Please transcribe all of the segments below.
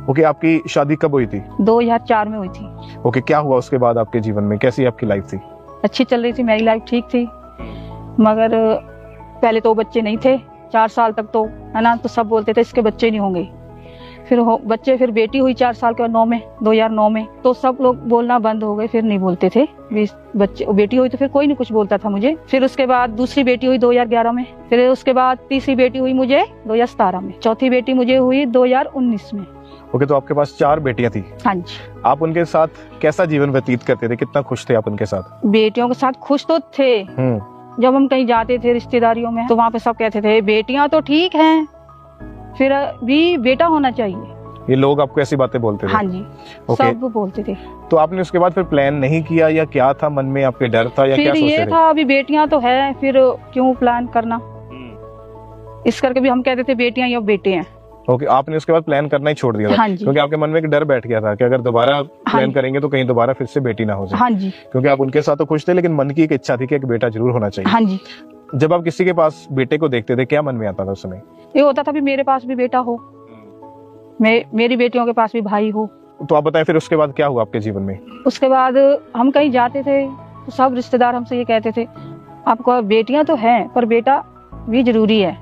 Okay, आपकी शादी कब हुई थी? 2004 में हुई थी। ओके, क्या हुआ उसके बाद आपके जीवन में, कैसी आपकी लाइफ थी? अच्छी चल रही थी, मेरी लाइफ ठीक थी, मगर पहले तो बच्चे नहीं थे 4 साल तक, तो है ना, तो सब बोलते थे इसके बच्चे नहीं होंगे। फिर बेटी हुई 4 साल के 2009 में, तो सब लोग बोलना बंद हो गए, फिर नहीं बोलते थे। बेटी हुई तो फिर कोई नहीं कुछ बोलता था मुझे। फिर उसके बाद दूसरी बेटी हुई 2011 में, फिर उसके बाद तीसरी बेटी हुई मुझे 2017 में, चौथी बेटी मुझे हुई 2019 में। ओके, तो आपके पास 4 बेटियां थी। हाँ जी। आप उनके साथ कैसा जीवन व्यतीत करते थे, कितना खुश थे आप उनके साथ? बेटियों के साथ खुश तो थे। जब हम कहीं जाते थे रिश्तेदारियों में, तो वहाँ पे सब कहते थे बेटियां तो ठीक हैं, फिर भी बेटा होना चाहिए। ये लोग आपको ऐसी बातें बोलते थे? हाँ जी, सब बोलते थे। तो आपने उसके बाद फिर प्लान नहीं किया, या क्या था मन में, आपके डर था या क्या सोचते थे? फिर ये था अभी बेटियां तो है, फिर क्यों प्लान करना, इस करके भी हम कहते थे बेटियां या बेटे हैं। ओके, आपने उसके बाद प्लान करना ही छोड़ दिया था? हाँ जी। क्योंकि आपके मन में एक डर बैठ गया था कि अगर दोबारा प्लान करेंगे तो कहीं दोबारा फिर से बेटी ना हो जाए। हाँ जी। क्योंकि आप उनके साथ तो खुश थे, लेकिन मन की एक इच्छा थी कि एक बेटा जरूर होना चाहिए। हाँ जी। जब आप किसी के पास बेटे को देखते थे, क्या मन में आता था उस समय? ये होता था भी मेरे पास भी बेटा हो, मेरी बेटियों के पास भी भाई हो। तो आप बताएं फिर उसके बाद क्या हुआ आपके जीवन में? उसके बाद हम कहीं जाते थे तो सब रिश्तेदार हमसे ये कहते थे आपको बेटियां तो हैं पर बेटा भी जरूरी है।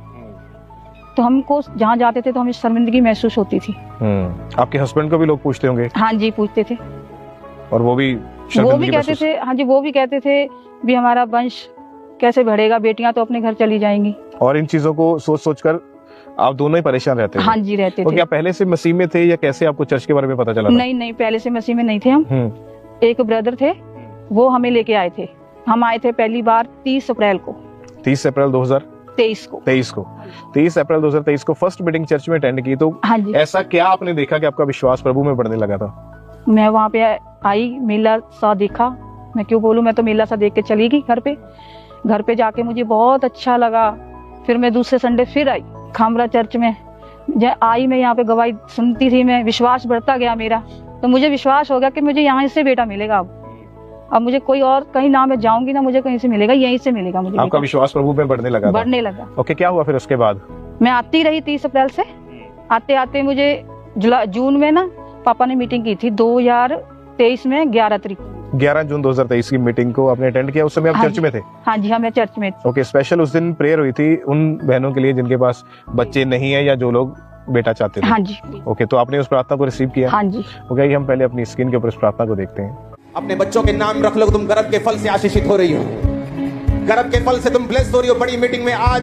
तो हमको जहाँ जाते थे तो हमें शर्मिंदगी महसूस होती थी। आपके हस्बैंड को भी लोग पूछते होंगे? हाँ जी, पूछते थे। और वो भी कहते थे, हाँ जी, वो भी कहते थे भी हमारा वंश कैसे बढ़ेगा, बेटियां तो अपने घर चली जाएंगी। और इन चीजों को सोच सोच कर आप दोनों ही परेशान रहते थे? हाँ जी, रहते थे। क्या पहले से मसीह में थे या कैसे आपको चर्च के बारे में पता चला था? नहीं, पहले से मसीह में नहीं थे हम। एक ब्रदर थे, वो हमें लेके आए थे। हम आए थे पहली बार 30 अप्रैल को। 30 अप्रैल 2023 को। 30 अप्रैल 2023 को फर्स्ट मीटिंग चर्च में अटेंड की। तो हाँ जी। ऐसा क्या आपने देखा कि आपका विश्वास प्रभु में बढ़ने लगा था? मैं वहाँ पे आई, मेला सा देखा, मैं क्यों बोलूं, मैं तो मेला सा देख के चली गई घर पे जाके मुझे बहुत अच्छा लगा। फिर मैं दूसरे संडे फिर आई खामरा चर्च में। आई मैं यहाँ पे गवाही सुनती थी, मैं विश्वास बढ़ता गया मेरा, तो मुझे विश्वास हो गया कि मुझे यहाँ से बेटा मिलेगा। अब मुझे कोई और कहीं ना मैं जाऊंगी ना मुझे कहीं से मिलेगा, यहीं से मिलेगा मुझे। आपका विश्वास प्रभु में बढ़ने लगा? ओके, क्या हुआ फिर उसके बाद? मैं आती रही 30 अप्रैल से, आते आते मुझे जून में ना पापा ने मीटिंग की थी 2023 में 11 जून 2023 की मीटिंग को आपने अटेंड किया। उस समय आप चर्च में थे? हाँ जी, मैं चर्च में थी। ओके, स्पेशल उस दिन प्रेयर हुई थी उन बहनों के लिए जिनके पास बच्चे नहीं है या जो लोग बेटा चाहते थे? हाँ जी। ओके, तो आपने उस प्रार्थना को रिसीव किया? हाँ जी। ओके, हम पहले अपनी स्क्रीन के ऊपर उस प्रार्थना को देखते हैं। अपने बच्चों के नाम रख लो, तुम गर्भ के फल से आशीषित हो रही हो, गर्भ के फल से तुम ब्लेस्ड हो रही हो। बड़ी मीटिंग में आज